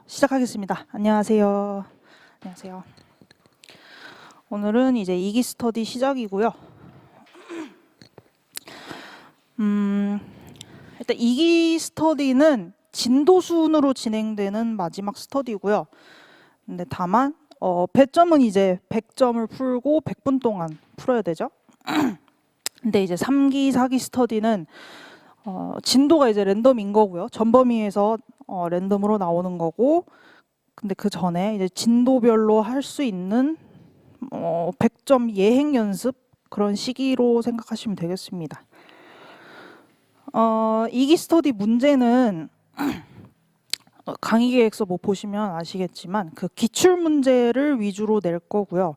시작하겠습니다. 안녕하세요. 안녕하세요. 오늘은 이제 이기 스터디 시작이고요. 일단 이기 스터디는 진도 순으로 진행되는 마지막 스터디고요. 근데 다만 배점은 이제 100점을 풀고 100분 동안 풀어야 되죠. 근데 이제 3기, 4기 스터디는 진도가 이제 랜덤인 거고요. 전범위에서 랜덤으로 나오는 거고, 근데 그 전에 이제 진도별로 할 수 있는 100점 예행 연습 그런 시기로 생각하시면 되겠습니다. 이기 스터디 문제는 강의 계획서 뭐 보시면 아시겠지만 그 기출 문제를 위주로 낼 거고요.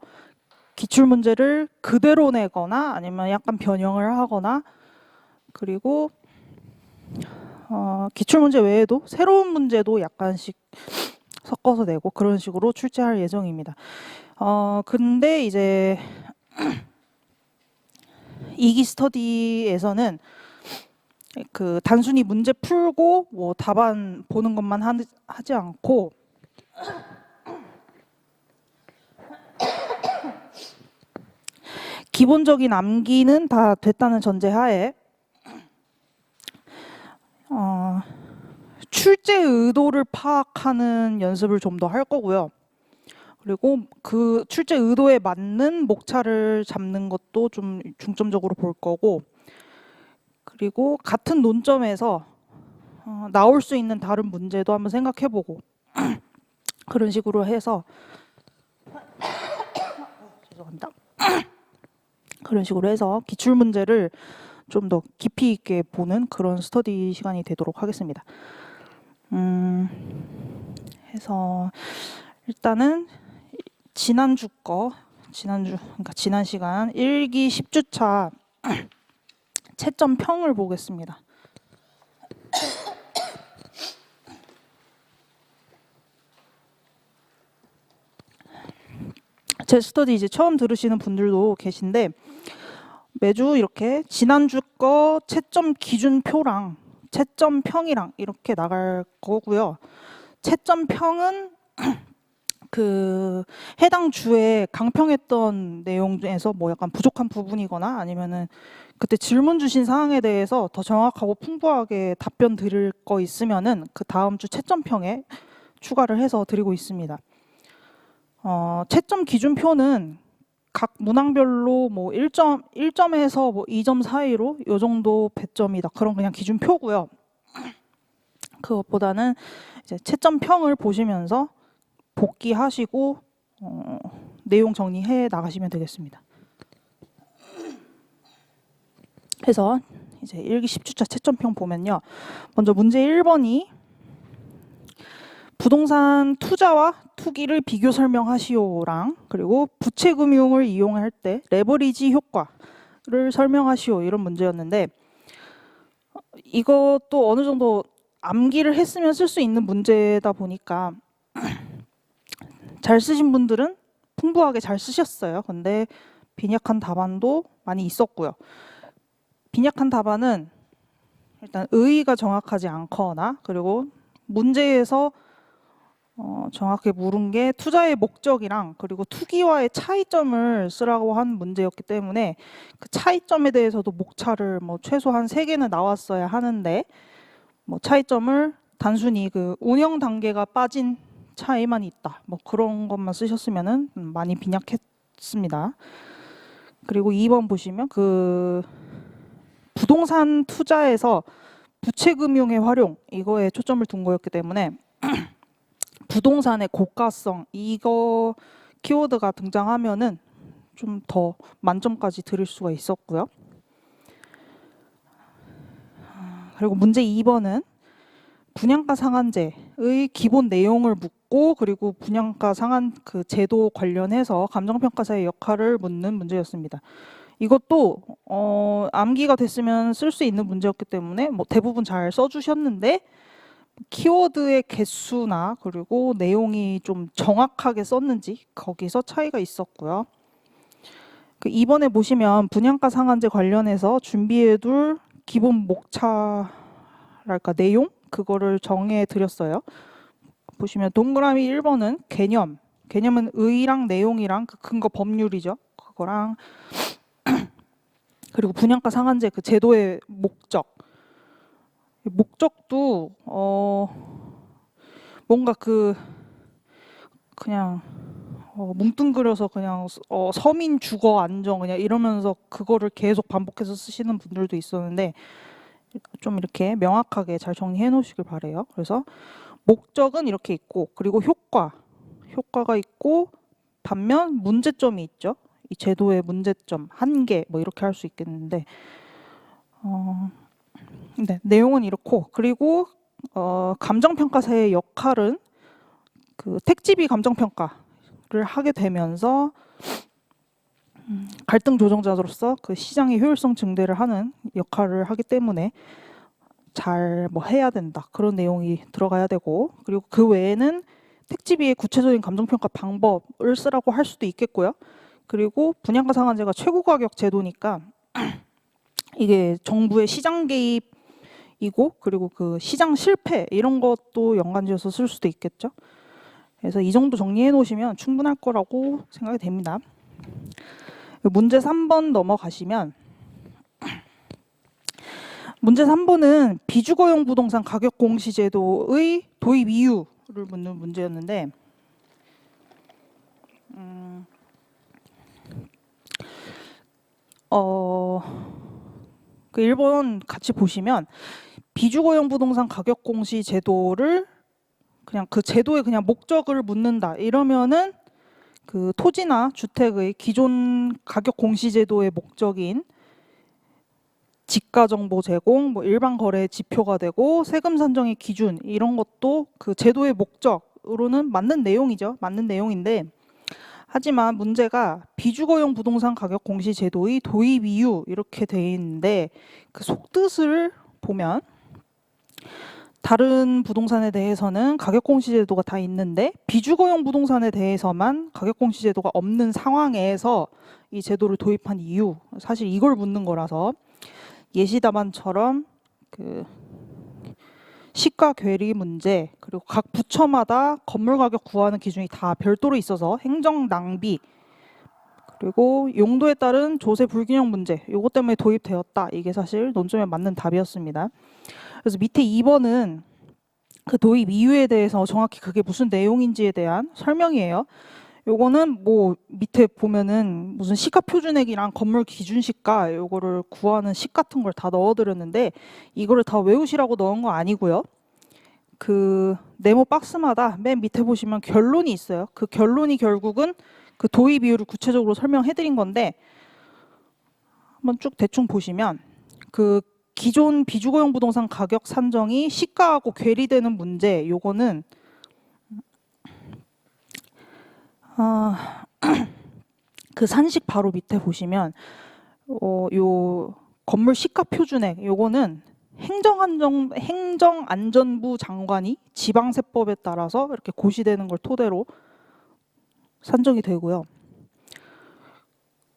기출 문제를 그대로 내거나 아니면 약간 변형을 하거나, 그리고 기출 문제 외에도 새로운 문제도 약간씩 섞어서 내고 그런 식으로 출제할 예정입니다. 근데 이제 이기 스터디에서는 그 단순히 문제 풀고 뭐 답안 보는 것만 하지 않고 기본적인 암기는 다 됐다는 전제하에 출제 의도를 파악하는 연습을 좀 더 할 거고요. 그리고 그 출제 의도에 맞는 목차를 잡는 것도 좀 중점적으로 볼 거고, 그리고 같은 논점에서 나올 수 있는 다른 문제도 한번 생각해보고 그런 식으로 해서 죄송합니다. 그런 식으로 해서 기출 문제를 좀 더 깊이 있게 보는 그런 스터디 시간이 되도록 하겠습니다. 해서 일단은 지난주 그러니까 지난 시간 1기 10주차 채점 평을 보겠습니다. 제 스터디 이제 처음 들으시는 분들도 계신데, 매주 이렇게 지난주 거 채점 기준표랑 채점 평이랑 이렇게 나갈 거고요. 채점 평은 그 해당 주에 강평했던 내용 중에서 뭐 약간 부족한 부분이거나 아니면은 그때 질문 주신 사항에 대해서 더 정확하고 풍부하게 답변 드릴 거 있으면은 그 다음 주 채점평에 추가를 해서 드리고 있습니다. 채점 기준표는 각 문항별로 뭐 1점에서 뭐 2점 사이로 요 정도 배점이다, 그런 그냥 기준표고요. 그것보다는 이제 채점평을 보시면서 복기하시고 내용 정리해 나가시면 되겠습니다. 그래서 이제 1기 10주차 채점평 보면요. 먼저 문제 1번이 부동산 투자와 투기를 비교 설명하시오랑, 그리고 부채금융을 이용할 때 레버리지 효과를 설명하시오, 이런 문제였는데, 이것도 어느 정도 암기를 했으면 쓸 수 있는 문제다 보니까 잘 쓰신 분들은 풍부하게 잘 쓰셨어요. 근데 빈약한 답안도 많이 있었고요. 빈약한 답안은 일단 의의가 정확하지 않거나, 그리고 문제에서 정확히 물은 게 투자의 목적이랑 그리고 투기와의 차이점을 쓰라고 한 문제였기 때문에 그 차이점에 대해서도 목차를 뭐 최소한 3개는 나왔어야 하는데, 뭐 차이점을 단순히 그 운영 단계가 빠진 차이만 있다, 뭐 그런 것만 쓰셨으면은 많이 빈약했습니다. 그리고 2번 보시면 그 부동산 투자에서 부채금융의 활용, 이거에 초점을 둔 거였기 때문에 부동산의 고가성, 이거 키워드가 등장하면은 좀 더 만점까지 드릴 수가 있었고요. 그리고 문제 2번은 분양가 상한제의 기본 내용을 묻고, 그리고 분양가 상한 그 제도 관련해서 감정평가사의 역할을 묻는 문제였습니다. 이것도 암기가 됐으면 쓸 수 있는 문제였기 때문에 뭐 대부분 잘 써주셨는데, 키워드의 개수나 그리고 내용이 좀 정확하게 썼는지 거기서 차이가 있었고요. 그 이번에 보시면 분양가 상한제 관련해서 준비해둘 기본 목차랄까 내용, 그거를 정해 드렸어요. 보시면 동그라미 1번은 개념. 개념은 의의랑 내용이랑 그 근거 법률이죠. 그거랑 그리고 분양가 상한제 그 제도의 목적. 목적도 뭔가 그냥 뭉뚱그려서 그냥 서민 주거 안정 그냥 이러면서 그거를 계속 반복해서 쓰시는 분들도 있었는데 좀 이렇게 명확하게 잘 정리해 놓으시길 바래요. 그래서 목적은 이렇게 있고 그리고 효과가 있고 반면 문제점이 있죠. 이 제도의 문제점, 한계 뭐 이렇게 할 수 있겠는데 네, 내용은 이렇고 그리고 감정평가사의 역할은 그 택지비 감정평가를 하게 되면서 갈등 조정자로서 그 시장의 효율성 증대를 하는 역할을 하기 때문에 잘 뭐 해야 된다 그런 내용이 들어가야 되고 그리고 그 외에는 택지비의 구체적인 감정평가 방법을 쓰라고 할 수도 있겠고요. 그리고 분양가 상한제가 최고가격 제도니까 이게 정부의 시장 개입이고 그리고 그 시장 실패 이런 것도 연관지어서 쓸 수도 있겠죠. 그래서 이 정도 정리해 놓으시면 충분할 거라고 생각이 됩니다. 문제 3번 넘어가시면 문제 3번은 비주거용 부동산 가격 공시 제도의 도입 이유를 묻는 문제였는데 그 1번 같이 보시면 비주거용 부동산 가격 공시 제도를 그냥 그 제도의 그냥 목적을 묻는다 이러면은 그 토지나 주택의 기존 가격 공시 제도의 목적인 지가 정보 제공, 뭐 일반 거래 지표가 되고 세금 산정의 기준 이런 것도 그 제도의 목적으로는 맞는 내용이죠. 맞는 내용인데 하지만 문제가 비주거용 부동산 가격 공시 제도의 도입 이유 이렇게 돼 있는데 그 속뜻을 보면 다른 부동산에 대해서는 가격 공시 제도가 다 있는데 비주거용 부동산에 대해서만 가격 공시 제도가 없는 상황에서 이 제도를 도입한 이유 사실 이걸 묻는 거라서 예시 답안처럼 그 시가 괴리 문제 그리고 각 부처마다 건물 가격 구하는 기준이 다 별도로 있어서 행정 낭비 그리고 용도에 따른 조세 불균형 문제 요것 때문에 도입되었다. 이게 사실 논점에 맞는 답이었습니다. 그래서 밑에 2번은 그 도입 이유에 대해서 정확히 그게 무슨 내용인지에 대한 설명이에요. 요거는 뭐 밑에 보면은 무슨 시가 표준액이랑 건물 기준 시가 요거를 구하는 식 같은 걸 다 넣어드렸는데 이거를 다 외우시라고 넣은 거 아니고요. 그 네모 박스마다 맨 밑에 보시면 결론이 있어요. 그 결론이 결국은 그 도입 이유를 구체적으로 설명해드린 건데 한번 쭉 대충 보시면 그 기존 비주거용 부동산 가격 산정이 시가하고 괴리되는 문제 요거는 그 산식 바로 밑에 보시면 요 건물 시가 표준액 요거는 행정안전부 장관이 지방세법에 따라서 이렇게 고시되는 걸 토대로 산정이 되고요.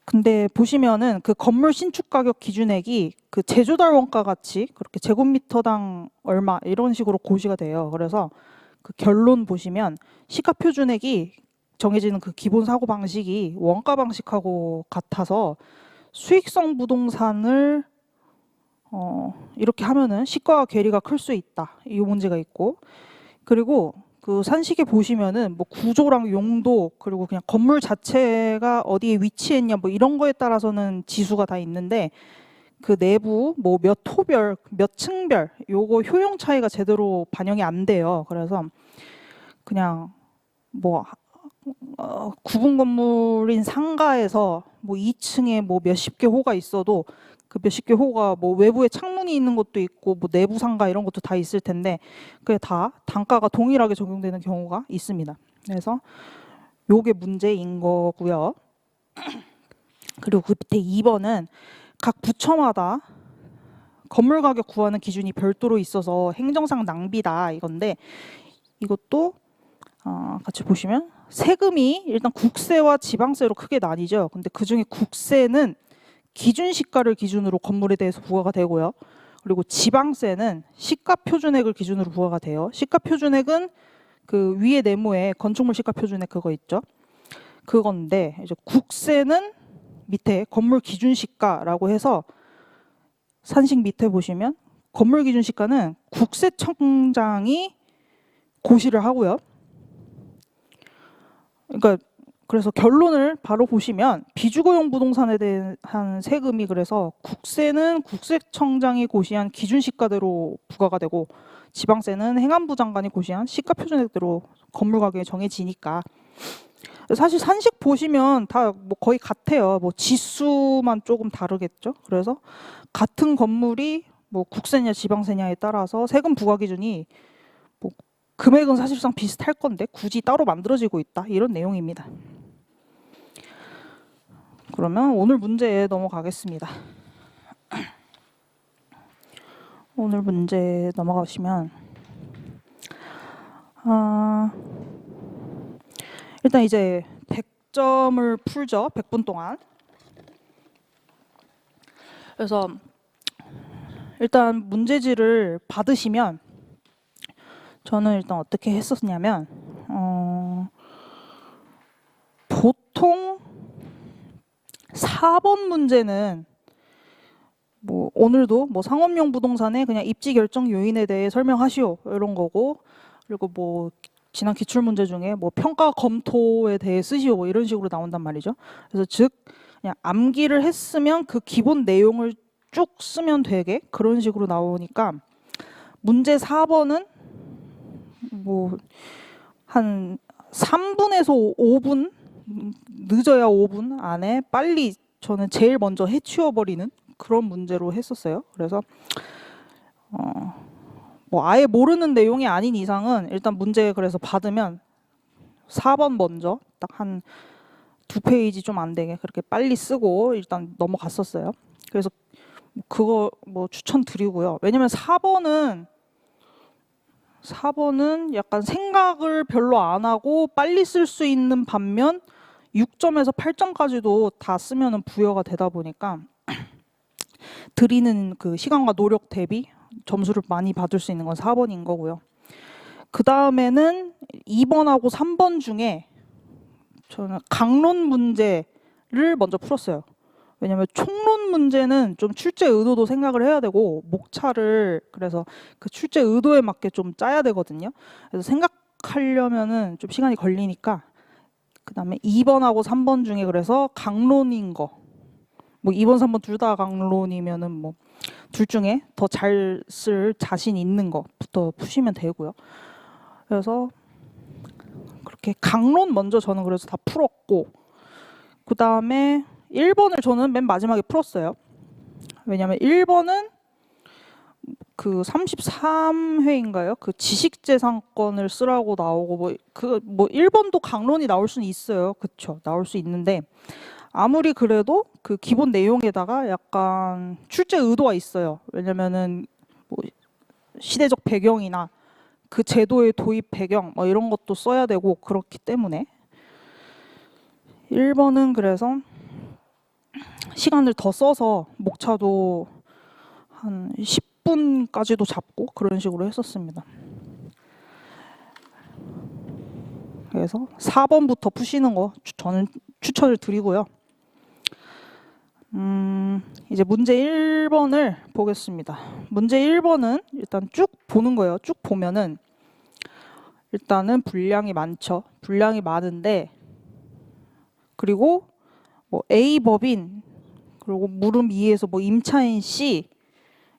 근데 보시면은 그 건물 신축 가격 기준액이 그 제조달 원가 같이 그렇게 제곱미터당 얼마 이런 식으로 고시가 돼요. 그래서 그 결론 보시면 시가 표준액이 정해지는 그 기본 사고 방식이 원가 방식하고 같아서 수익성 부동산을 이렇게 하면은 시가와 괴리가 클 수 있다. 이 문제가 있고 그리고 그 산식에 보시면은 뭐 구조랑 용도 그리고 그냥 건물 자체가 어디에 위치했냐 뭐 이런 거에 따라서는 지수가 다 있는데 그 내부 뭐 몇 호별 몇 층별 요거 효용 차이가 제대로 반영이 안 돼요. 그래서 그냥 뭐 구분 건물인 상가에서 뭐 2층에 뭐 몇십 개 호가 있어도 그 몇십 개 호가 뭐 외부에 창문이 있는 것도 있고 뭐 내부 상가 이런 것도 다 있을 텐데 그게 다 단가가 동일하게 적용되는 경우가 있습니다. 그래서 요게 문제인 거고요. 그리고 그 밑에 2번은 각 부처마다 건물 가격 구하는 기준이 별도로 있어서 행정상 낭비다 이건데 이것도 같이 보시면 세금이 일단 국세와 지방세로 크게 나뉘죠. 근데 그중에 국세는 기준 시가를 기준으로 건물에 대해서 부과가 되고요. 그리고 지방세는 시가 표준액을 기준으로 부과가 돼요. 시가 표준액은 그 위에 네모에 건축물 시가 표준에 그거 있죠. 그건데 이제 국세는 밑에 건물 기준 시가라고 해서 산식 밑에 보시면 건물 기준 시가는 국세청장이 고시를 하고요. 그러니까 그래서 결론을 바로 보시면 비주거용 부동산에 대한 세금이 그래서 국세는 국세청장이 고시한 기준 시가대로 부과가 되고 지방세는 행안부 장관이 고시한 시가 표준액대로 건물 가격이 정해지니까 사실 산식 보시면 다 뭐 거의 같아요. 뭐 지수만 조금 다르겠죠. 그래서 같은 건물이 뭐 국세냐 지방세냐에 따라서 세금 부과 기준이 뭐 금액은 사실상 비슷할 건데 굳이 따로 만들어지고 있다 이런 내용입니다. 그러면 오늘 문제에 넘어가겠습니다. 오늘 문제 넘어가시면 일단 이제 100점을 풀죠. 100분 동안. 그래서 일단 문제지를 받으시면 저는 일단 어떻게 했었냐면 보통 4번 문제는 뭐 오늘도 뭐 상업용 부동산의 그냥 입지 결정 요인에 대해 설명하시오 이런 거고, 그리고 뭐 지난 기출 문제 중에 뭐 평가 검토에 대해 쓰시오 뭐 이런 식으로 나온단 말이죠. 그래서 즉 그냥 암기를 했으면 그 기본 내용을 쭉 쓰면 되게 그런 식으로 나오니까 문제 4번은 뭐 한 3분에서 5분 늦어야 5분 안에 빨리 저는 제일 먼저 해치워버리는 그런 문제로 했었어요. 그래서 뭐 아예 모르는 내용이 아닌 이상은 일단 문제 그래서 받으면 4번 먼저 딱 한 2페이지 좀 안 되게 그렇게 빨리 쓰고 일단 넘어갔었어요. 그래서 그거 뭐 추천드리고요. 왜냐면 4번은 약간 생각을 별로 안 하고 빨리 쓸 수 있는 반면 6점에서 8점까지도 다 쓰면은 부여가 되다 보니까 드리는 그 시간과 노력 대비 점수를 많이 받을 수 있는 건 4번인 거고요. 그 다음에는 2번하고 3번 중에 저는 강론 문제를 먼저 풀었어요. 왜냐하면 총론 문제는 좀 출제 의도도 생각을 해야 되고 목차를 그래서 그 출제 의도에 맞게 좀 짜야 되거든요. 그래서 생각하려면은 좀 시간이 걸리니까 그 다음에 2번하고 3번 중에 그래서 강론인 거, 뭐 2번, 3번 둘 다 강론이면은 뭐 둘 중에 더 잘 쓸 자신 있는 거부터 푸시면 되고요. 그래서 그렇게 강론 먼저 저는 그래서 다 풀었고, 그 다음에 1번을 저는 맨 마지막에 풀었어요. 왜냐하면 1번은 그 33회인가요? 그 지식재산권을 쓰라고 나오고 뭐 1번도 강론이 나올 수는 있어요. 그쵸? 나올 수 있는데 아무리 그래도 그 기본 내용에다가 약간 출제 의도가 있어요. 왜냐면은 뭐 시대적 배경이나 그 제도의 도입 배경 뭐 이런 것도 써야 되고 그렇기 때문에 1번은 그래서 시간을 더 써서 목차도 한 10분까지도 잡고 그런 식으로 했었습니다. 그래서 4번부터 푸시는 거 저는 추천을 드리고요. 이제 문제 1번을 보겠습니다. 문제 1번은 일단 쭉 보는 거예요. 쭉 보면은 일단은 분량이 많죠. 분량이 많은데 그리고 뭐 A 법인 그리고 물음 2에서 뭐 임차인 C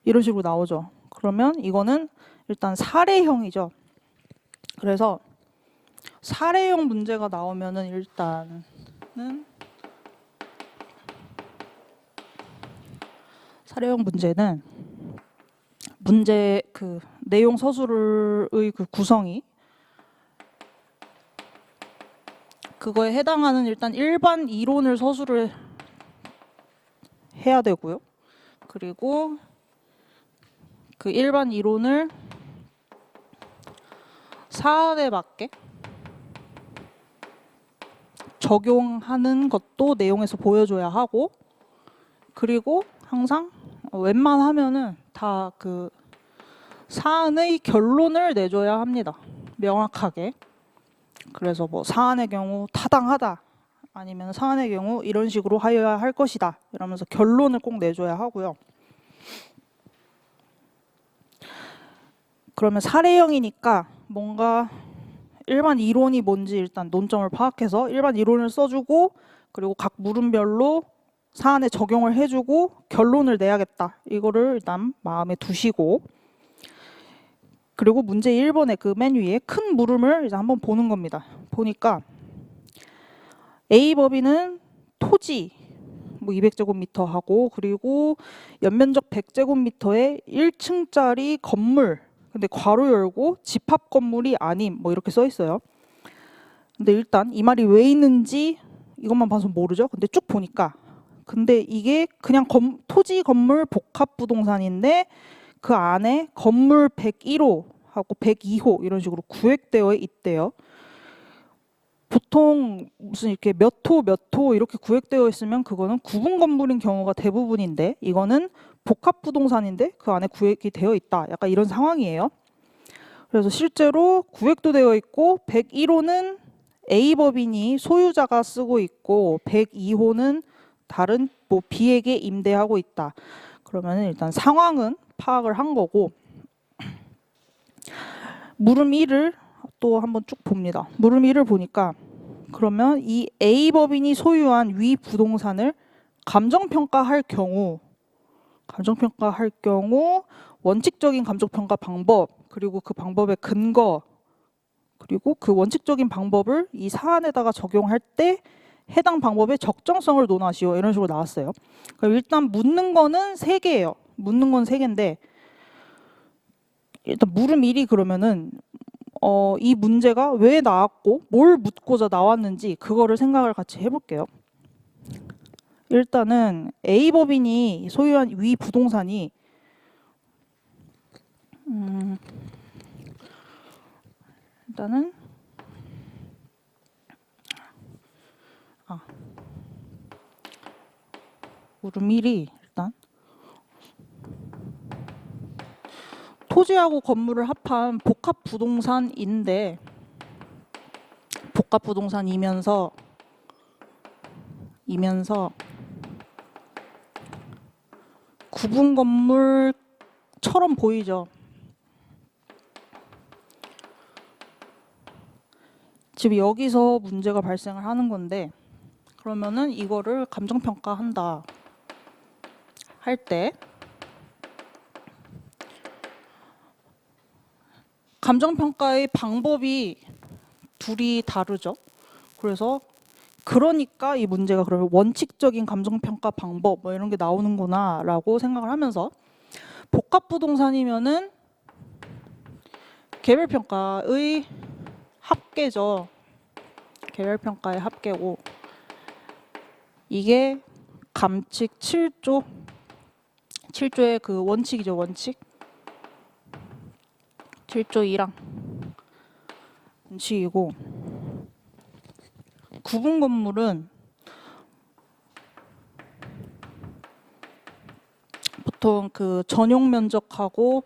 이런 식으로 나오죠. 그러면 이거는 일단 사례형이죠. 그래서 사례형 문제가 나오면은 일단은 사례형 문제는 문제 그 내용 서술의 그 구성이 그거에 해당하는 일단 일반 이론을 서술을 해야 되고요. 그리고 그 일반 이론을 사안에 맞게 적용하는 것도 내용에서 보여줘야 하고, 그리고 항상 웬만하면은 다 그 사안의 결론을 내줘야 합니다. 명확하게. 그래서 뭐 사안의 경우 타당하다 아니면 사안의 경우 이런 식으로 하여야 할 것이다 이러면서 결론을 꼭 내줘야 하고요. 그러면 사례형이니까 뭔가 일반 이론이 뭔지 일단 논점을 파악해서 일반 이론을 써주고 그리고 각 물음별로 사안에 적용을 해주고 결론을 내야겠다. 이거를 일단 마음에 두시고 그리고 문제 1번의 그 맨 위에 큰 물음을 이제 한번 보는 겁니다. 보니까 A 법인은 토지 뭐 200제곱미터 하고 그리고 연면적 100제곱미터의 1층짜리 건물 근데 괄호 열고 집합 건물이 아님 뭐 이렇게 써 있어요. 근데 일단 이 말이 왜 있는지 이것만 봐서 모르죠. 근데 쭉 보니까 근데 이게 그냥 토지 건물 복합 부동산인데 그 안에 건물 101호하고 102호 이런 식으로 구획되어 있대요. 보통 무슨 이렇게 몇 호 이렇게 구획되어 있으면 그거는 구분 건물인 경우가 대부분인데 이거는 복합 부동산인데 그 안에 구획이 되어 있다. 약간 이런 상황이에요. 그래서 실제로 구획도 되어 있고 101호는 A 법인이 소유자가 쓰고 있고 102호는 다른 뭐 B에게 임대하고 있다. 그러면 일단 상황은 파악을 한 거고 물음 1을 또 한번 쭉 봅니다. 물음 1을 보니까 그러면 이 A 법인이 소유한 위 부동산을 감정평가할 경우 원칙적인 감정평가 방법 그리고 그 방법의 근거 그리고 그 원칙적인 방법을 이 사안에다가 적용할 때 해당 방법의 적정성을 논하시오 이런 식으로 나왔어요. 그럼 일단 묻는 거는 3개예요. 묻는 건 3개인데 일단 물음 1이 그러면은 이 문제가 왜 나왔고 뭘 묻고자 나왔는지 그거를 생각을 같이 해볼게요. 일단은 A 법인이 소유한 위 부동산이 일단은 물음 1이 일단 토지하고 건물을 합한 복합 부동산인데 복합 부동산이면서 구분 건물처럼 보이죠. 지금 여기서 문제가 발생을 하는 건데 그러면은 이거를 감정평가한다 할 때 감정평가의 방법이 둘이 다르죠. 그러니까 이 문제가 그러면 원칙적인 감정평가 방법 뭐 이런 게 나오는구나 라고 생각을 하면서 복합부동산이면은 개별평가의 합계죠. 개별평가의 합계고 이게 감칙 7조의 그 원칙이죠. 원칙 7조 1항 원칙이고 구분 건물은 보통 그 전용 면적하고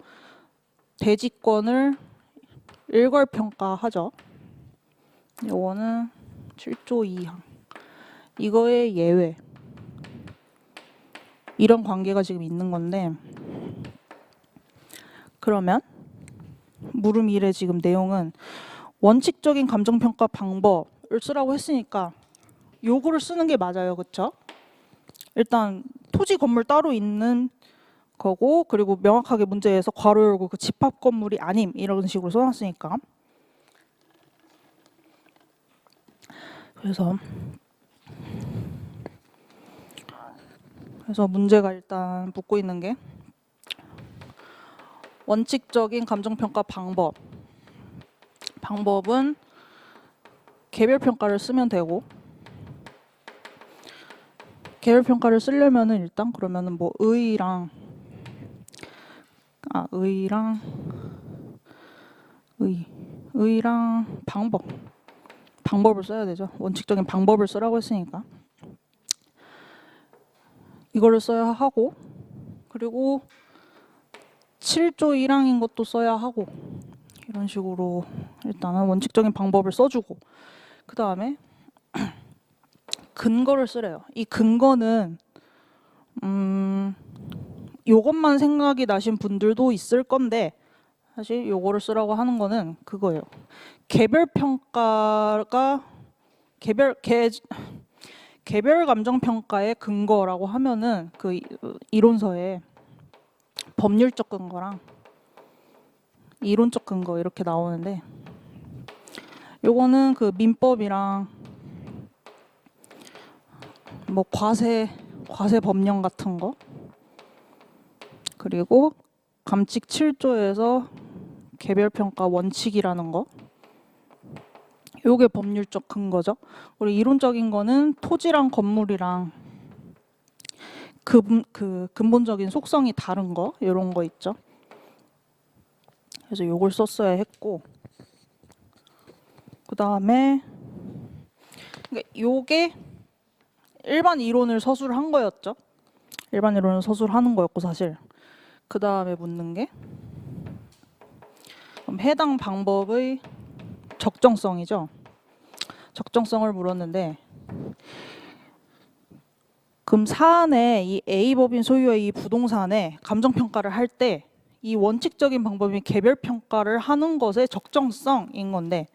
대지권을 일괄평가하죠. 이거는 7조 2항 이거의 예외 이런 관계가 지금 있는 건데 그러면 물음 1의 지금 내용은 원칙적인 감정평가 방법을 쓰라고 했으니까 요거를 쓰는 게 맞아요. 그렇죠? 일단 토지 건물 따로 있는 거고 그리고 명확하게 문제에서 괄호 열고 그 집합 건물이 아님 이런 식으로 써놨으니까 그래서 문제가 일단 묻고 있는 게 원칙적인 감정평가 방법은 개별평가를 쓰면 되고 개별평가를 쓰려면은 일단 그러면은 뭐 의랑 방법을 써야 되죠. 원칙적인 방법을 쓰라고 했으니까 이거를 써야 하고 그리고 7조 1항인 것도 써야 하고 이런 식으로 일단은 원칙적인 방법을 써주고 그 다음에 근거를 쓰래요. 이 근거는 요것만 생각이 나신 분들도 있을 건데 사실 요거를 쓰라고 하는 거는 그거예요. 개별 평가가 개별 감정 평가의 근거라고 하면은 그 이론서에 법률적 근거랑 이론적 근거 이렇게 나오는데 요거는 그 민법이랑 뭐 과세 법령 같은 거 그리고 감칙 7조에서 개별 평가 원칙이라는 거 요게 법률적 근거죠. 그리고 이론적인 거는 토지랑 건물이랑 그 근본적인 속성이 다른 거 이런 거 있죠. 그래서 요걸 썼어야 했고 그 다음에 요게 일반 이론을 서술한 거였죠. 일반 이론을 서술하는 거였고 사실 그 다음에 묻는 게 그럼 해당 방법의 적정성이죠. 적정성을 물었는데 그럼 사안에 이 A법인 소유의 이 부동산에 감정평가를 할 때 이 원칙적인 방법인 개별평가를 하는 것의 적정성인 건데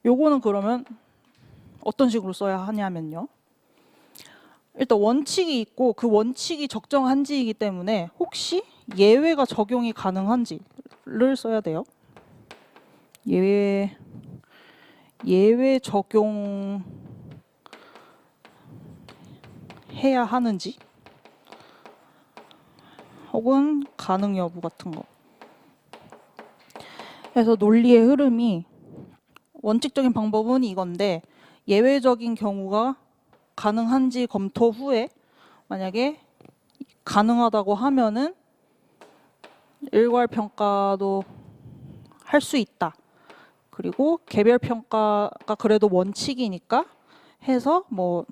요거는 그러면 어떤 식으로 써야 하냐면요. 일단 원칙이 있고 그 원칙이 적정한지이기 때문에 혹시 예외가 적용이 가능한지를 써야 돼요. 예외 적용 해야 하는지 혹은 가능 여부 같은 거. 그래서 논리의 흐름이 원칙적인 방법은 이건데 예외적인 경우가 가능한지 검토 후에 만약에 가능하다고 하면은 일괄 평가도 할 수 있다. 그리고 개별 평가가 그래도 원칙이니까 해서 뭐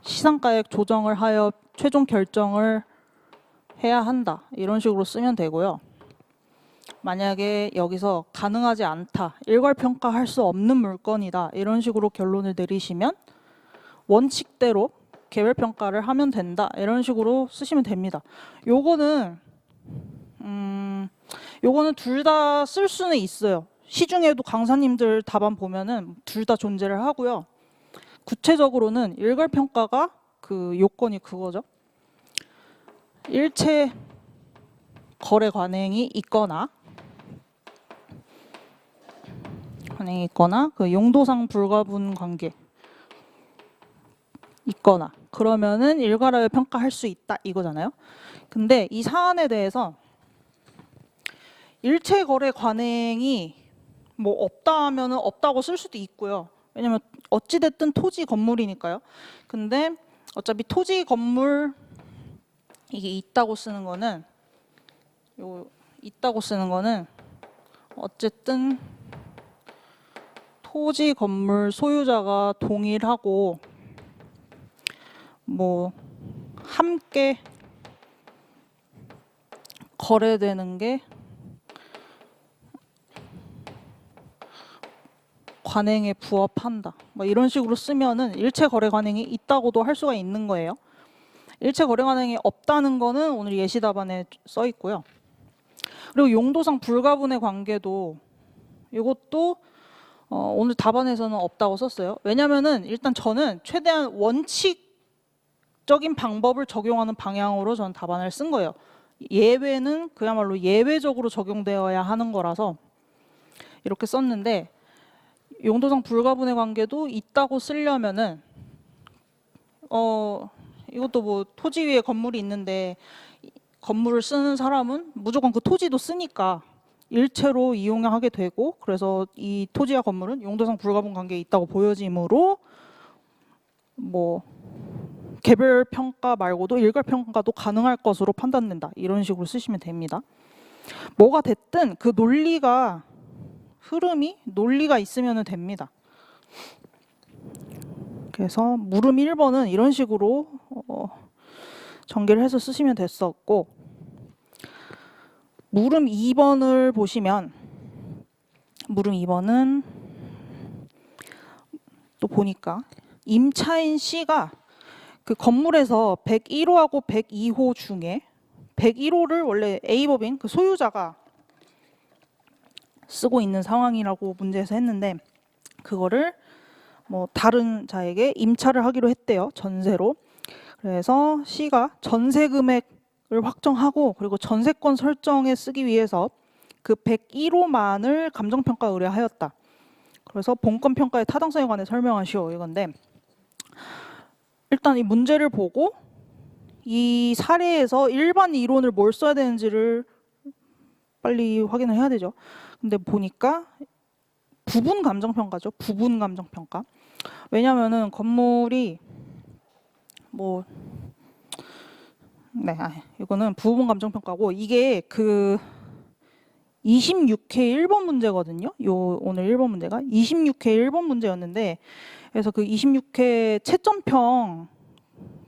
시상가액 조정을 하여 최종 결정을 해야 한다. 이런 식으로 쓰면 되고요. 만약에 여기서 가능하지 않다. 일괄 평가할 수 없는 물건이다. 이런 식으로 결론을 내리시면 원칙대로 개별 평가를 하면 된다. 이런 식으로 쓰시면 됩니다. 요거는 둘 다 쓸 수는 있어요. 시중에도 강사님들 답안 보면은 둘 다 존재를 하고요. 구체적으로는 일괄 평가가 그 요건이 그거죠. 일체 거래 관행이 있거나 그 용도상 불가분 관계 있거나 그러면은 일괄하여 평가할 수 있다 이거잖아요. 근데 이 사안에 대해서 일체 거래 관행이 뭐 없다 하면은 없다고 쓸 수도 있고요. 왜냐면 어찌 됐든 토지 건물이니까요. 근데 어차피 토지 건물 이게 있다고 쓰는 거는 어쨌든 토지 건물 소유자가 동일하고 뭐 함께 거래되는 게 관행에 부합한다. 뭐 이런 식으로 쓰면은 일체 거래 관행이 있다고도 할 수가 있는 거예요. 일체 거래 관행이 없다는 거는 오늘 예시 답안에 써 있고요. 그리고 용도상 불가분의 관계도 이것도 오늘 답안에서는 없다고 썼어요. 왜냐면은 일단 저는 최대한 원칙적인 방법을 적용하는 방향으로 저는 답안을 쓴 거예요. 예외는 그야말로 예외적으로 적용되어야 하는 거라서 이렇게 썼는데 용도상 불가분의 관계도 있다고 쓰려면은 이것도 뭐 토지 위에 건물이 있는데 건물을 쓰는 사람은 무조건 그 토지도 쓰니까 일체로 이용하게 되고 그래서 이 토지와 건물은 용도상 불가분 관계에 있다고 보여지므로 뭐 개별 평가 말고도 일괄 평가도 가능할 것으로 판단된다. 이런 식으로 쓰시면 됩니다. 뭐가 됐든 그 논리가 있으면 됩니다. 그래서 물음 1번은 이런 식으로 전개를 해서 쓰시면 됐었고 물음 2번을 보시면 물음 2번은 또 보니까 임차인 C가 그 건물에서 101호하고 102호 중에 101호를 원래 A법인 그 소유자가 쓰고 있는 상황이라고 문제에서 했는데 그거를 뭐 다른 자에게 임차를 하기로 했대요. 전세로. 그래서 C가 전세 금액을 확정하고 그리고 전세권 설정에 쓰기 위해서 그 101호만을 감정평가 의뢰하였다. 그래서 본건 평가의 타당성에 관해 설명하시오 이건데 일단 이 문제를 보고 이 사례에서 일반 이론을 뭘 써야 되는지를 빨리 확인을 해야 되죠. 근데 보니까 부분 감정평가죠. 부분 감정평가. 왜냐면은 건물이 뭐 네, 이거는 부분 감정평가고 이게 그 26회 1번 문제거든요. 요 오늘 1번 문제가 26회 1번 문제였는데 그래서 그 26회 채점평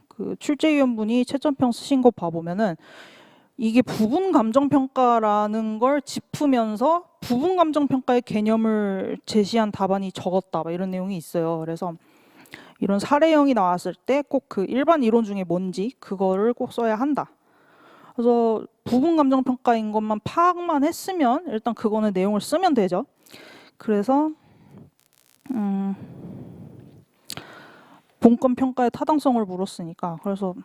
그 출제위원분이 채점평 쓰신 거 봐보면은 이게 부분 감정평가라는 걸 짚으면서 부분 감정평가의 개념을 제시한 답안이 적었다 이런 내용이 있어요. 그래서 이런 사례형이 나왔을 때 꼭 그 일반 이론 중에 뭔지 그거를 꼭 써야 한다. 그래서 부분 감정평가인 것만 파악만 했으면 일단 그거는 내용을 쓰면 되죠. 그래서 본건 평가의 타당성을 물었으니까 그래서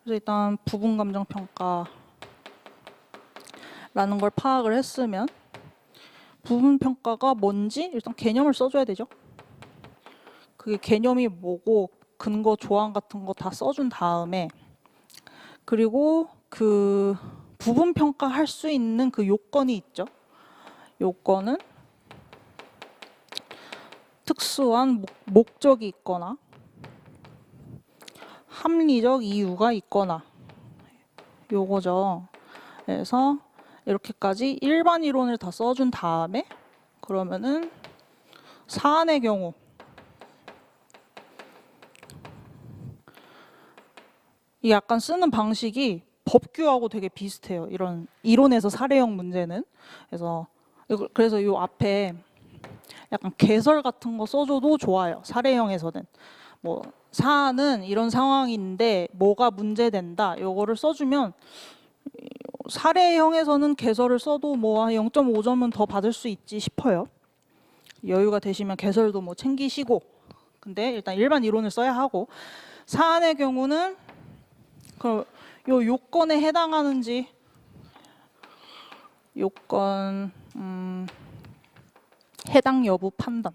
그래서 일단 부분 감정평가라는 걸 파악을 했으면 부분 평가가 뭔지 일단 개념을 써줘야 되죠. 그게 개념이 뭐고 근거 조항 같은 거 다 써준 다음에 그리고 그 부분 평가할 수 있는 그 요건이 있죠. 요건은 특수한 목적이 있거나 합리적 이유가 있거나 요거죠. 그래서 이렇게까지 일반 이론을 다 써준 다음에 그러면은 사안의 경우 이 약간 쓰는 방식이 법규하고 되게 비슷해요. 이런 이론에서 사례형 문제는. 그래서 요 앞에 약간 개설 같은 거 써줘도 좋아요. 사례형에서는. 뭐 사안은 이런 상황인데 뭐가 문제된다. 요거를 써주면 사례형에서는 개설을 써도 뭐 0.5점은 더 받을 수 있지 싶어요. 여유가 되시면 개설도 뭐 챙기시고. 근데 일단 일반 이론을 써야 하고 사안의 경우는 그 요 요건에 해당하는지 요건 해당 여부 판단.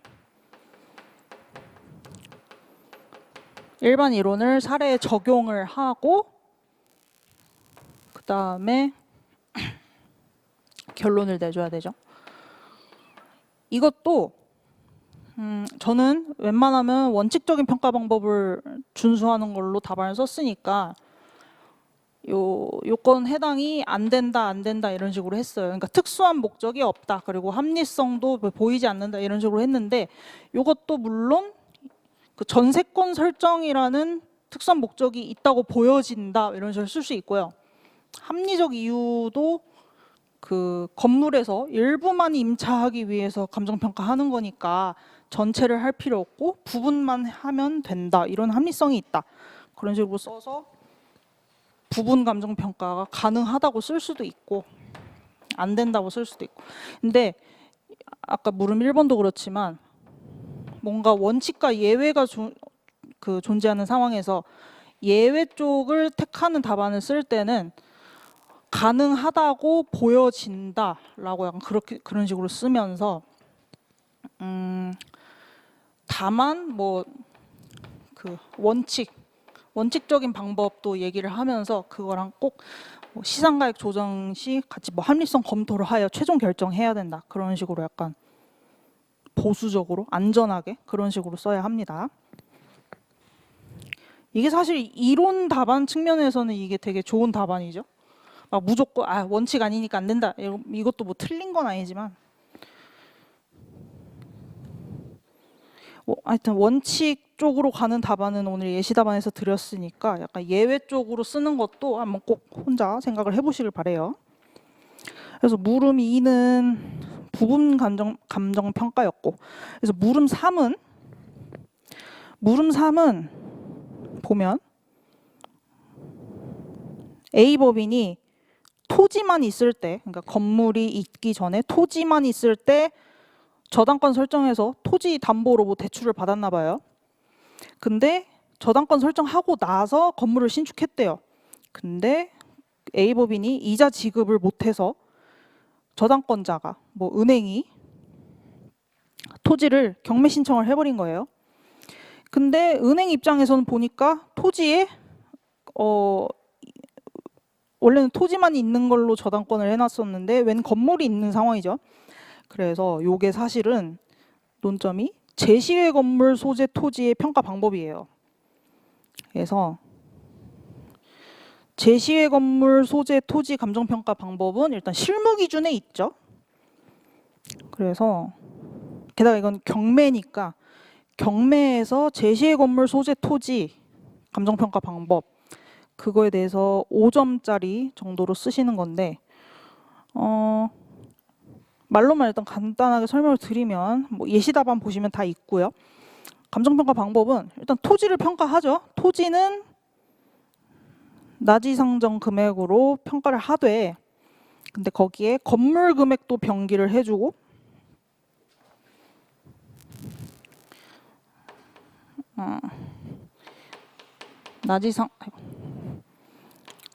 일반 이론을 사례에 적용을 하고 그 다음에 결론을 내줘야 되죠. 이것도 저는 웬만하면 원칙적인 평가 방법을 준수하는 걸로 답안을 썼으니까 요건 해당이 안 된다 이런 식으로 했어요. 그러니까 특수한 목적이 없다. 그리고 합리성도 보이지 않는다 이런 식으로 했는데 이것도 물론 그 전세권 설정이라는 특수한 목적이 있다고 보여진다 이런 식으로 쓸 수 있고요. 합리적 이유도 그 건물에서 일부만 임차하기 위해서 감정평가하는 거니까 전체를 할 필요 없고 부분만 하면 된다 이런 합리성이 있다 그런 식으로 써서 부분 감정평가가 가능하다고 쓸 수도 있고 안 된다고 쓸 수도 있고 근데 아까 물음 1번도 그렇지만 뭔가 원칙과 예외가 존재하는 상황에서 예외 쪽을 택하는 답안을 쓸 때는 가능하다고 보여진다라고 약간 그런 식으로 쓰면서 다만 뭐 그 원칙적인 방법도 얘기를 하면서 그거랑 꼭 뭐 시상가액 조정 시 같이 뭐 합리성 검토를 하여 최종 결정해야 된다 그런 식으로 약간 보수적으로 안전하게 그런 식으로 써야 합니다. 이게 사실 이론 답안 측면에서는 이게 되게 좋은 답안이죠. 막 무조건 원칙 아니니까 안 된다 이것도 뭐 틀린 건 아니지만 뭐 하여튼 원칙 쪽으로 가는 답안은 오늘 예시 답안에서 드렸으니까 약간 예외 쪽으로 쓰는 것도 한번 꼭 혼자 생각을 해보시길 바래요. 그래서 물음 2는 부분 감정 평가였고, 그래서 물음 3은 보면 A 법인이 토지만 있을 때, 그러니까 건물이 있기 전에 토지만 있을 때 저당권 설정해서 토지 담보로 뭐 대출을 받았나 봐요. 근데 저당권 설정하고 나서 건물을 신축했대요. 근데 A 법인이 이자 지급을 못해서 저당권자가 뭐 은행이 토지를 경매 신청을 해버린 거예요. 근데 은행 입장에서는 보니까 토지에 원래는 토지만 있는 걸로 저당권을 해놨었는데 웬 건물이 있는 상황이죠. 그래서 요게 사실은 논점이 제시외 건물 소재 토지의 평가 방법이에요. 그래서 제시외 건물 소재 토지 감정평가 방법은 일단 실무 기준에 있죠. 그래서 게다가 이건 경매니까 경매에서 제시외 건물 소재 토지 감정평가 방법 그거에 대해서 5점짜리 정도로 쓰시는 건데 말로만 일단 간단하게 설명을 드리면 뭐 예시 답안 보시면 다 있고요. 감정평가 방법은 일단 토지를 평가하죠. 토지는 나지상정 금액으로 평가를 하되 근데 거기에 건물 금액도 병기를 해주고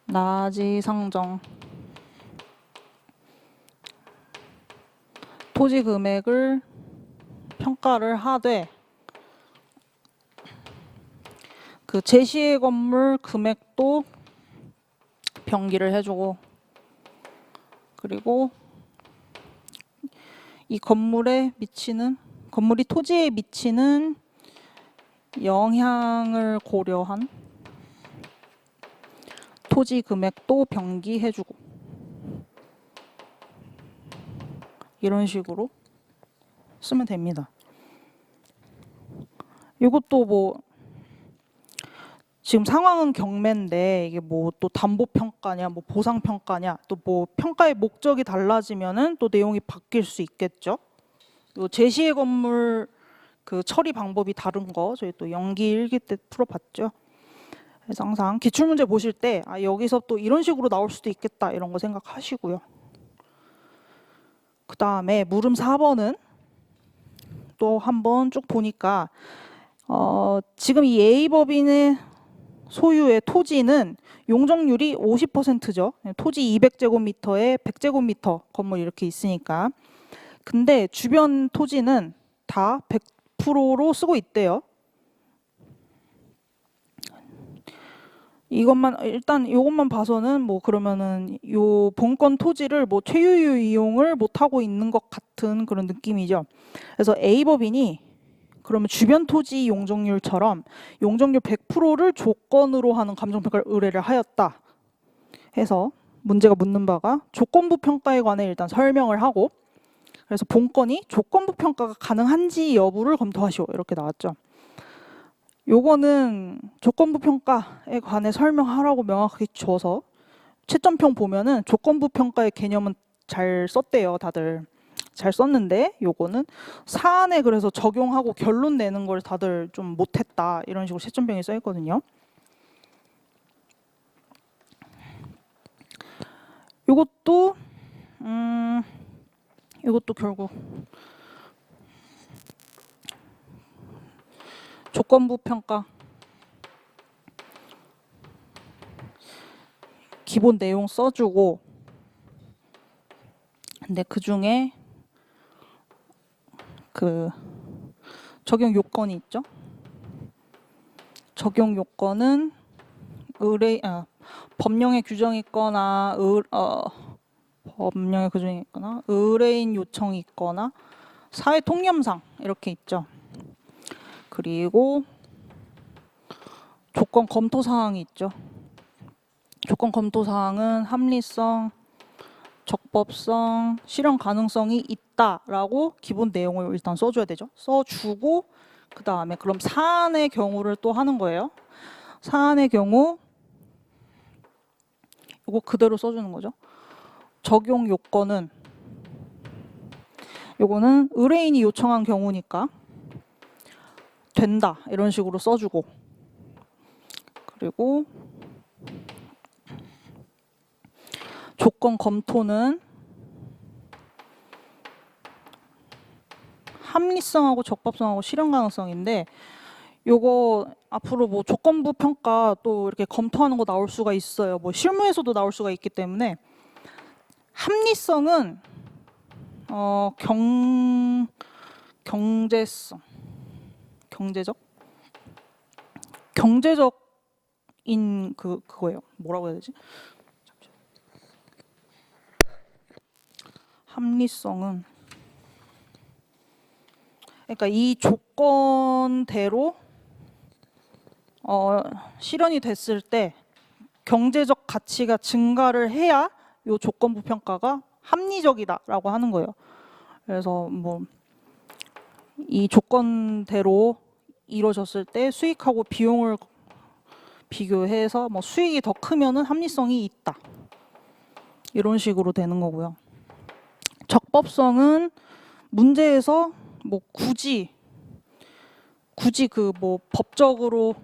나지상정 토지 금액을 평가를 하되 그 제시의 건물 금액도 병기를 해주고 그리고 이 건물이 토지에 미치는 영향을 고려한 토지 금액도 병기해주고 이런 식으로 쓰면 됩니다. 이것도 뭐 지금 상황은 경매인데 이게 뭐 또 담보 평가냐, 뭐 보상 평가냐, 또 뭐 평가의 목적이 달라지면은 또 내용이 바뀔 수 있겠죠. 요 제시의 건물 그 처리 방법이 다른 거 저희 또 연기 1기 때 풀어봤죠. 그래서 항상 기출문제 보실 때 여기서 또 이런 식으로 나올 수도 있겠다 이런 거 생각하시고요. 그 다음에 물음 4번은 또 한번 쭉 보니까 지금 이 A법인의 소유의 토지는 용적률이 50%죠. 토지 200제곱미터에 100제곱미터 건물 이렇게 있으니까. 근데 주변 토지는 다 100%로 쓰고 있대요. 이것만 봐서는 뭐 그러면은 요 본건 토지를 뭐 최유유 이용을 못 하고 있는 것 같은 그런 느낌이죠. 그래서 A법인이 그러면 주변 토지 용적률처럼 용적률 100%를 조건으로 하는 감정평가를 의뢰를 하였다 해서 문제가 묻는 바가 조건부 평가에 관해 일단 설명을 하고 그래서 본건이 조건부 평가가 가능한지 여부를 검토하시오 이렇게 나왔죠. 요거는 조건부 평가에 관해 설명하라고 명확하게 줘서 채점평 보면은 조건부 평가의 개념은 잘 썼대요. 다들 잘 썼는데 요거는 사안에 그래서 적용하고 결론 내는 걸 다들 좀 못했다 이런 식으로 채점평이 써 있거든요. 요것도 결국 조건부 평가 기본 내용 써주고 근데 그 중에 그 적용 요건이 있죠. 적용 요건은 법령에 규정이 있거나 의뢰인 요청이 있거나 사회 통념상 이렇게 있죠. 그리고 조건 검토 사항이 있죠. 조건 검토 사항은 합리성, 적법성, 실현 가능성이 있다라고 기본 내용을 일단 써줘야 되죠. 써주고 그 다음에 그럼 사안의 경우를 또 하는 거예요. 사안의 경우 이거 그대로 써주는 거죠. 적용 요건은 요거는 의뢰인이 요청한 경우니까 된다 이런 식으로 써주고, 그리고 조건 검토는 합리성하고 적법성하고 실현 가능성인데, 요거 앞으로 뭐 조건부 평가 또 이렇게 검토하는 거 나올 수가 있어요. 뭐 실무에서도 나올 수가 있기 때문에 합리성은 경제성, 경제적인 그거예요. 뭐라고 해야 되지? 합리성은 그러니까 이 조건대로 실현이 됐을 때 경제적 가치가 증가를 해야 이 조건부 평가가 합리적이다라고 하는 거예요. 그래서 뭐 이 조건대로 이루어졌을 때 수익하고 비용을 비교해서 뭐 수익이 더 크면은 합리성이 있다. 이런 식으로 되는 거고요. 적법성은 문제에서 뭐 굳이 그 뭐 법적으로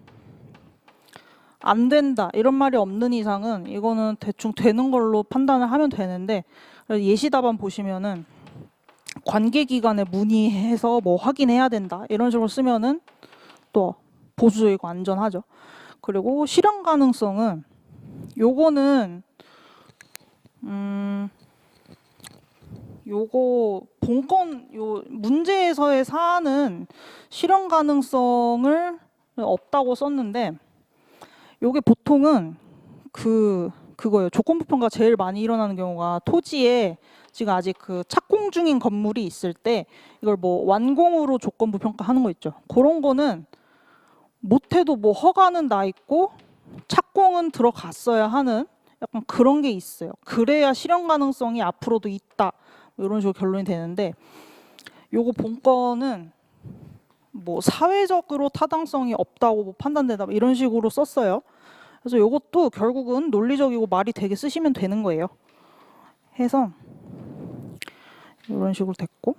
안 된다 이런 말이 없는 이상은 이거는 대충 되는 걸로 판단을 하면 되는데, 예시 답안 보시면은 관계기관에 문의해서 뭐 확인해야 된다 이런 식으로 쓰면은 또 보수적이고 안전하죠. 그리고 실현 가능성은 요거는 요거 본건 요 문제에서의 사안은 실현 가능성을 없다고 썼는데, 요게 보통은 그거예요. 조건부 평가 제일 많이 일어나는 경우가 토지에 지금 아직 그 착공 중인 건물이 있을 때 이걸 뭐 완공으로 조건부 평가하는 거 있죠. 그런 거는 못해도 뭐 허가는 나 있고 착공은 들어갔어야 하는 약간 그런 게 있어요. 그래야 실현 가능성이 앞으로도 있다. 이런 식으로 결론이 되는데, 요거 본건은 뭐 사회적으로 타당성이 없다고 뭐 판단되다 이런 식으로 썼어요. 그래서 요것도 결국은 논리적이고 말이 되게 쓰시면 되는 거예요. 해서 이런 식으로 됐고,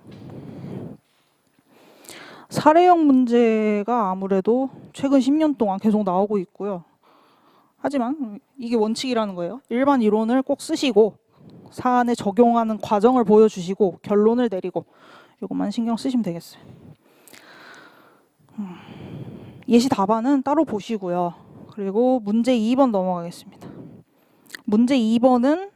사례형 문제가 아무래도 최근 10년 동안 계속 나오고 있고요. 하지만 이게 원칙이라는 거예요. 일반 이론을 꼭 쓰시고 사안에 적용하는 과정을 보여주시고 결론을 내리고, 이것만 신경 쓰시면 되겠어요. 예시 답안은 따로 보시고요. 그리고 문제 2번 넘어가겠습니다. 문제 2번은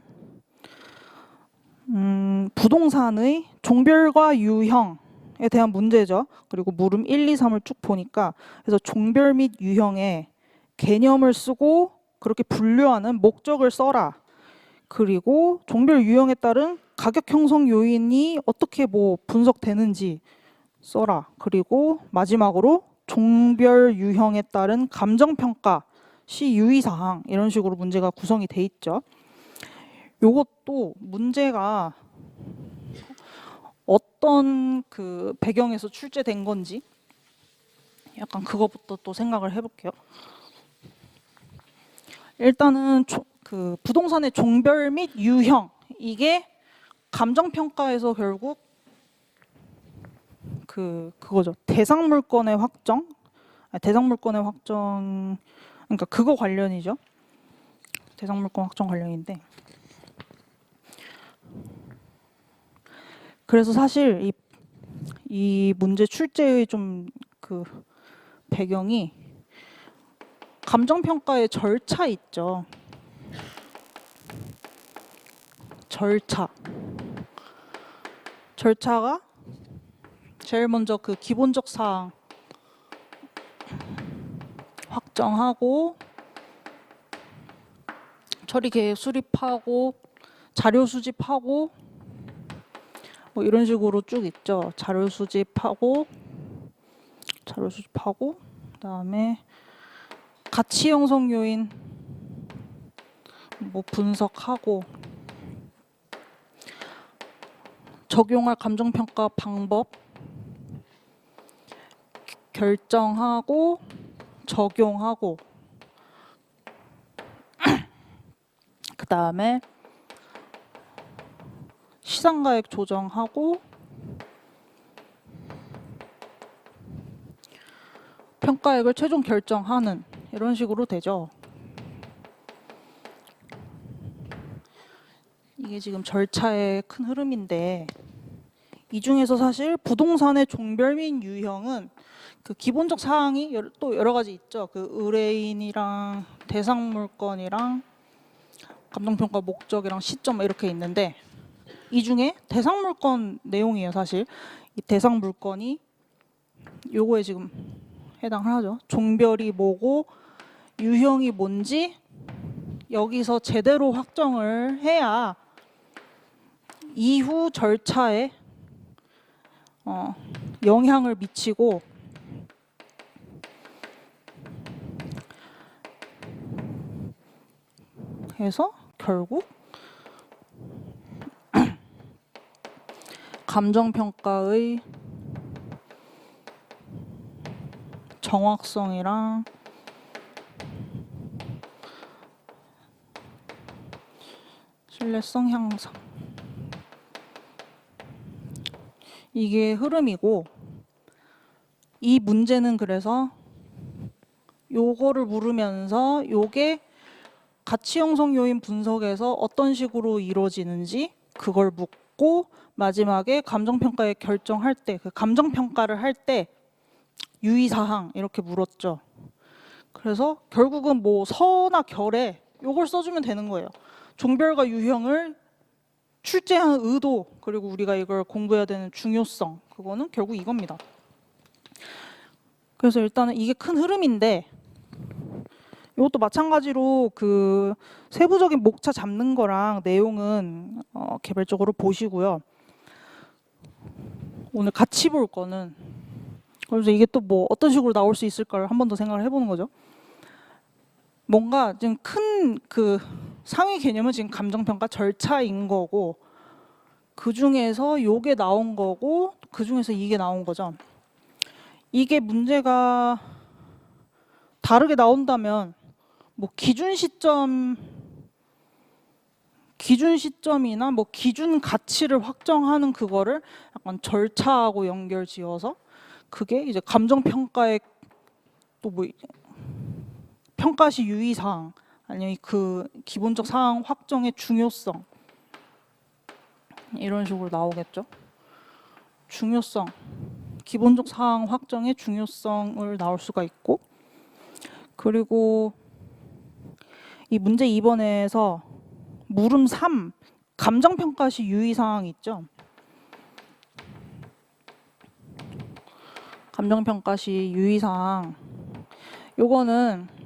부동산의 종별과 유형에 대한 문제죠. 그리고 물음 1, 2, 3을 쭉 보니까, 그래서 종별 및 유형의 개념을 쓰고 그렇게 분류하는 목적을 써라. 그리고 종별 유형에 따른 가격 형성 요인이 어떻게 뭐 분석되는지 써라. 그리고 마지막으로 종별 유형에 따른 감정평가 시 유의사항, 이런 식으로 문제가 구성이 돼 있죠. 요것도 문제가 어떤 그 배경에서 출제된 건지 약간 그거부터 또 생각을 해볼게요. 일단은 그 부동산의 종별 및 유형, 이게 감정평가에서 결국 그거죠. 대상 물건의 확정, 그러니까 그거 관련이죠. 대상 물건 확정 관련인데, 그래서 사실 이 문제 출제의 좀 그 배경이 감정평가의 절차 있죠. 절차가 제일 먼저 그 기본적 사항 확정하고 처리 계획 수립하고 자료 수집하고 뭐 이런 식으로 쭉 있죠. 자료 수집하고 그다음에 가치 형성 요인 뭐 분석하고 적용할 감정평가 방법, 결정하고 적용하고 그 다음에 시상가액 조정하고 평가액을 최종 결정하는 이런 식으로 되죠. 이게 지금 절차의 큰 흐름인데 이 중에서 사실 부동산의 종별 및 유형은 그 기본적 사항이 또 여러 가지 있죠. 그 의뢰인이랑 대상 물건이랑 감정평가 목적이랑 시점 이렇게 있는데 이 중에 대상 물건 내용이에요. 사실 이 대상 물건이 요거에 지금 해당을 하죠. 종별이 뭐고 유형이 뭔지 여기서 제대로 확정을 해야 이후 절차에 영향을 미치고 해서 결국 감정평가의 정확성이랑 신뢰성 향상 이게 흐름이고 이 문제는 그래서 요거를 물으면서 요게 가치 형성 요인 분석에서 어떤 식으로 이루어지는지 그걸 묻고 마지막에 감정평가에 결정할 때 그 감정평가를 할 때 유의사항 이렇게 물었죠. 그래서 결국은 뭐 서나 결에 요걸 써주면 되는 거예요. 종별과 유형을 출제하는 의도 그리고 우리가 이걸 공부해야 되는 중요성 그거는 결국 이겁니다. 그래서 일단은 이게 큰 흐름인데 이것도 마찬가지로 그 세부적인 목차 잡는 거랑 내용은 개별적으로 보시고요. 오늘 같이 볼 거는 그래서 이게 또 뭐 어떤 식으로 나올 수 있을까를 한 번 더 생각을 해보는 거죠. 뭔가 지금 큰 그 상위 개념은 지금 감정평가 절차인 거고 그 중에서 요게 나온 거고 그 중에서 이게 나온 거죠. 이게 문제가 다르게 나온다면 뭐 기준 시점이나 뭐 기준 가치를 확정하는 그거를 약간 절차하고 연결지어서 그게 이제 감정평가의 또 뭐 평가 시 유의사항 아니면 그 기본적 사항 확정의 중요성 이런 식으로 나오겠죠. 중요성, 기본적 사항 확정의 중요성을 나올 수가 있고 그리고 이 문제 2번에서 물음 3 감정평가 시 유의사항이 있죠. 감정평가 시 유의사항 요거는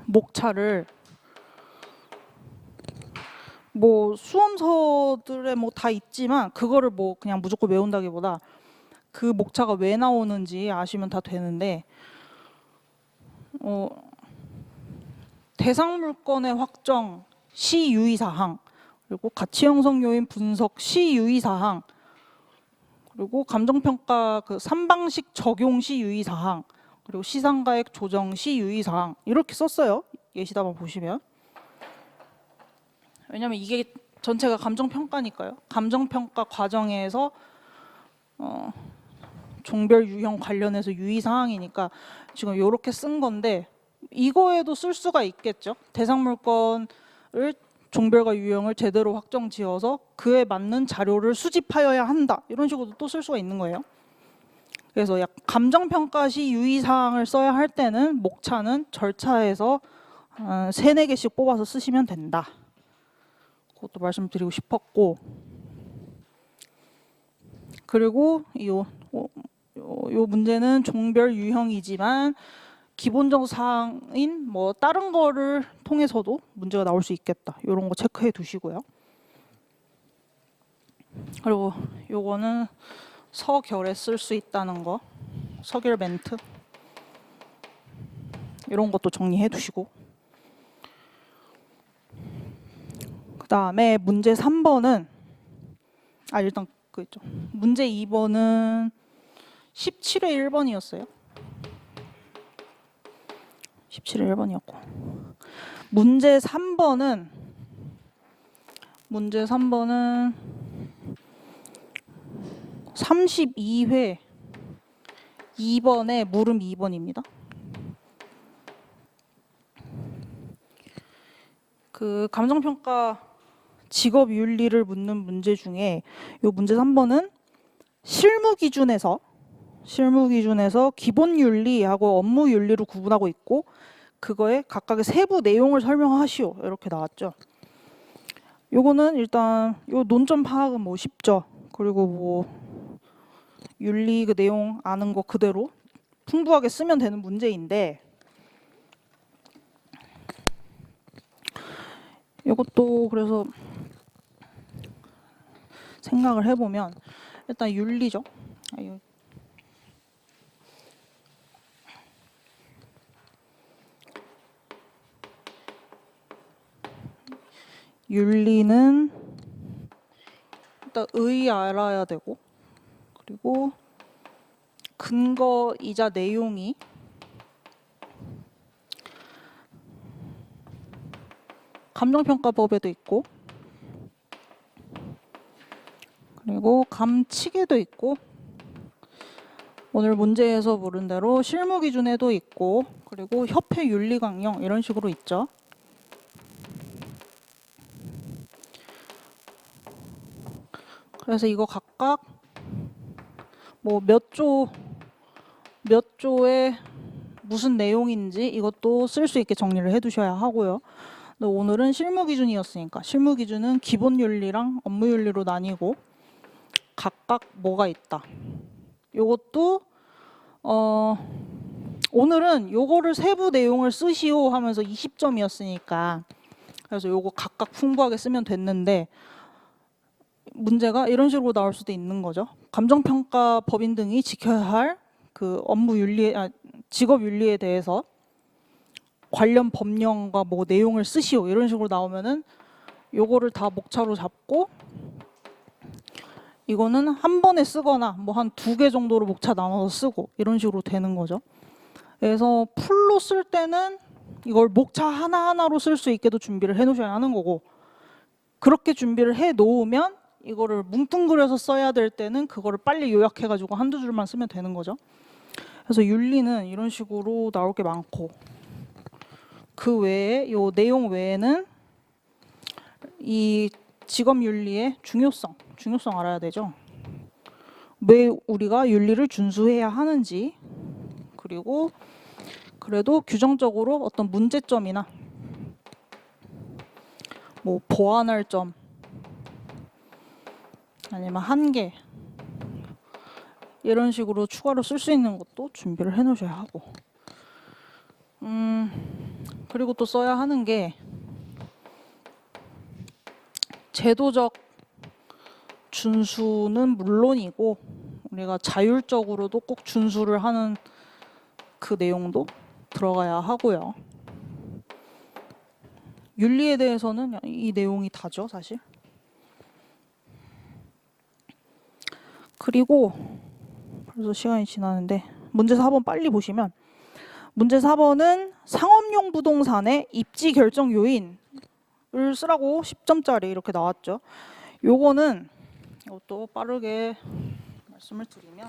목차를 뭐 수험서들에 뭐 다 있지만 그거를 뭐 그냥 무조건 외운다기보다 그 목차가 왜 나오는지 아시면 다 되는데 대상 물건의 확정 시 유의사항 그리고 가치 형성 요인 분석 시 유의사항 그리고 감정평가 그 3방식 적용 시 유의사항 그리고 시상가액 조정 시 유의사항 이렇게 썼어요. 예시답안 보시면. 왜냐면 이게 전체가 감정평가니까요. 감정평가 과정에서 종별 유형 관련해서 유의사항이니까 지금 이렇게 쓴 건데 이거에도 쓸 수가 있겠죠. 대상 물건을 종별과 유형을 제대로 확정 지어서 그에 맞는 자료를 수집하여야 한다. 이런 식으로 또 쓸 수가 있는 거예요. 그래서 약 감정평가 시 유의사항을 써야 할 때는 목차는 절차에서 3-4개씩 뽑아서 쓰시면 된다. 그것도 말씀드리고 싶었고 그리고 요 문제는 종별 유형이지만 기본적 사항인 뭐 다른 거를 통해서도 문제가 나올 수 있겠다. 이런 거 체크해 두시고요. 그리고 요거는 서결에 쓸 수 있다는 거, 서결 멘트 이런 것도 정리해 두시고 그 다음에 문제 3번은 일단 그 있죠. 문제 2번은 17회 1번이었어요. 17회 1번이었고 문제 3번은 32회 2번의 물음 2번입니다. 그 감정평가 직업 윤리를 묻는 문제 중에 요 문제 3번은 실무 기준에서 기본 윤리하고 업무 윤리로 구분하고 있고 그거에 각각의 세부 내용을 설명하시오 이렇게 나왔죠. 요거는 일단 요 논점 파악은 뭐 쉽죠. 그리고 뭐 윤리 그 내용 아는 거 그대로 풍부하게 쓰면 되는 문제인데 이것도 그래서 생각을 해보면 일단 윤리죠. 윤리는 일단 알아야 되고 그리고 근거이자 내용이 감정평가법에도 있고 그리고 감칙에도 있고 오늘 문제에서 물은 대로 실무기준에도 있고 그리고 협회 윤리강령 이런 식으로 있죠. 그래서 이거 각각 뭐 몇 조에 무슨 내용인지 이것도 쓸 수 있게 정리를 해두셔야 하고요. 근데 오늘은 실무기준이었으니까 실무기준은 기본윤리랑 업무윤리로 나뉘고 각각 뭐가 있다. 요것도 오늘은 요거를 세부 내용을 쓰시오 하면서 20점이었으니까 그래서 요거 각각 풍부하게 쓰면 됐는데 문제가 이런 식으로 나올 수도 있는 거죠. 감정평가 법인 등이 지켜야 할 그 업무 윤리, 직업 윤리에 대해서 관련 법령과 뭐 내용을 쓰시오 이런 식으로 나오면은 요거를 다 목차로 잡고 이거는 한 번에 쓰거나 뭐 한 2개 정도로 목차 나눠서 쓰고 이런 식으로 되는 거죠. 그래서 풀로 쓸 때는 이걸 목차 하나하나로 쓸 수 있게도 준비를 해 놓으셔야 하는 거고 그렇게 준비를 해 놓으면 이거를 뭉뚱그려서 써야 될 때는 그거를 빨리 요약해 가지고 한두 줄만 쓰면 되는 거죠. 그래서 윤리는 이런 식으로 나올 게 많고 그 외에 요 내용 외에는 이 직업 윤리의 중요성 알아야 되죠. 왜 우리가 윤리를 준수해야 하는지 그리고 그래도 규정적으로 어떤 문제점이나 뭐 보완할 점 아니면 한계 이런 식으로 추가로 쓸 수 있는 것도 준비를 해 놓으셔야 하고 그리고 또 써야 하는 게 제도적 준수는 물론이고 우리가 자율적으로도 꼭 준수를 하는 그 내용도 들어가야 하고요. 윤리에 대해서는 이 내용이 다죠, 사실. 그리고 벌써 시간이 지나는데 문제 4번 빨리 보시면 문제 4번은 상업용 부동산의 입지 결정 요인을 쓰라고 10점짜리 이렇게 나왔죠. 요거는 이것도 빠르게 말씀을 드리면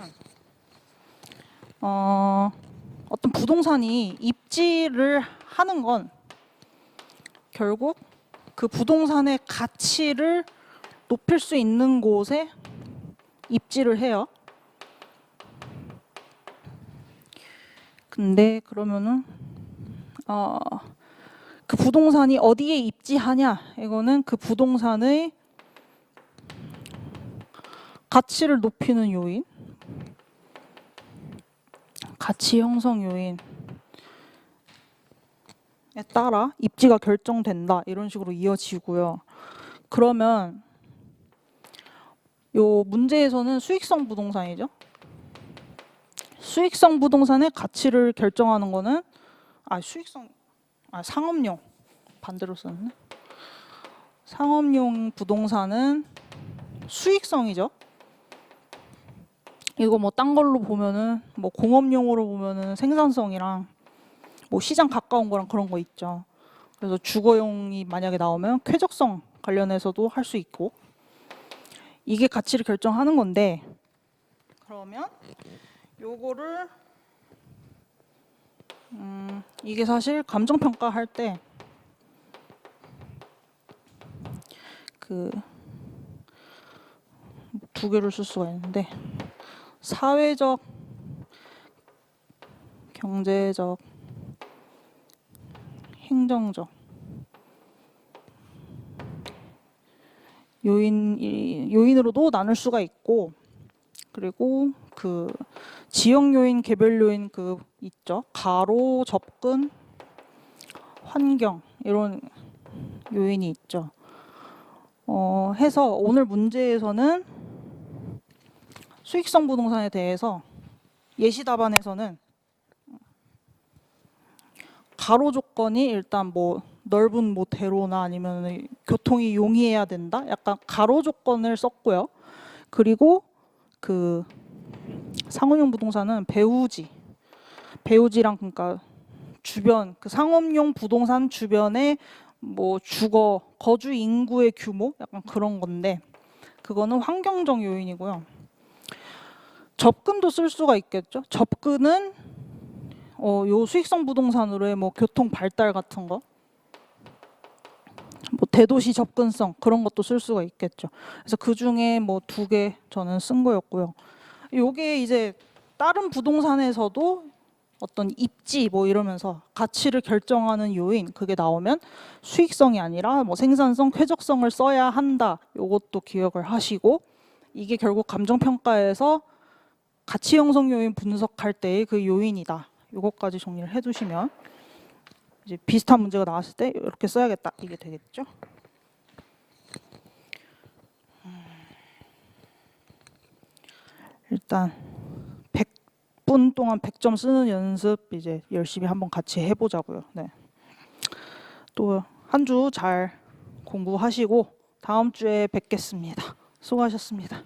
어떤 부동산이 입지를 하는 건 결국 그 부동산의 가치를 높일 수 있는 곳에 입지를 해요. 근데 그러면은 그 부동산이 어디에 입지하냐 이거는 그 부동산의 가치를 높이는 요인, 가치 형성 요인에 따라 입지가 결정된다 이런 식으로 이어지고요. 그러면 요 문제에서는 수익성 부동산이죠. 수익성 부동산의 가치를 결정하는 거는 상업용 반대로 썼네. 상업용 부동산은 수익성이죠. 이거 뭐 딴 걸로 보면은 뭐 공업용으로 보면은 생산성이랑 뭐 시장 가까운 거랑 그런 거 있죠. 그래서 주거용이 만약에 나오면 쾌적성 관련해서도 할 수 있고, 이게 가치를 결정하는 건데, 그러면 요거를 이게 사실 감정평가 할 때 그 두 개를 쓸 수가 있는데, 사회적, 경제적, 행정적 요인으로도 나눌 수가 있고, 그리고 그 지역 요인, 개별 요인 그 있죠. 가로, 접근, 환경 이런 요인이 있죠. 해서 오늘 문제에서는 수익성 부동산에 대해서 예시 답안에서는 가로 조건이 일단 뭐 넓은 뭐 대로나 아니면 교통이 용이해야 된다. 약간 가로 조건을 썼고요. 그리고 그 상업용 부동산은 배우지랑 그러니까 주변 그 상업용 부동산 주변에 뭐 주거 거주 인구의 규모 약간 그런 건데, 그거는 환경적 요인이고요. 접근도 쓸 수가 있겠죠. 접근은 요 수익성 부동산으로의 뭐 교통 발달 같은 거, 뭐 대도시 접근성 그런 것도 쓸 수가 있겠죠. 그래서 그 중에 뭐 2개 저는 쓴 거였고요. 요게 이제 다른 부동산에서도 어떤 입지 뭐 이러면서 가치를 결정하는 요인 그게 나오면 수익성이 아니라 뭐 생산성, 쾌적성을 써야 한다. 요것도 기억을 하시고, 이게 결국 감정평가에서 가치 형성 요인 분석할 때의 그 요인이다. 요것까지 정리를 해두시면 이제 비슷한 문제가 나왔을 때 이렇게 써야겠다. 이게 되겠죠. 일단 100분 동안 100점 쓰는 연습 이제 열심히 한번 같이 해보자고요. 네. 또 한 주 잘 공부하시고 다음 주에 뵙겠습니다. 수고하셨습니다.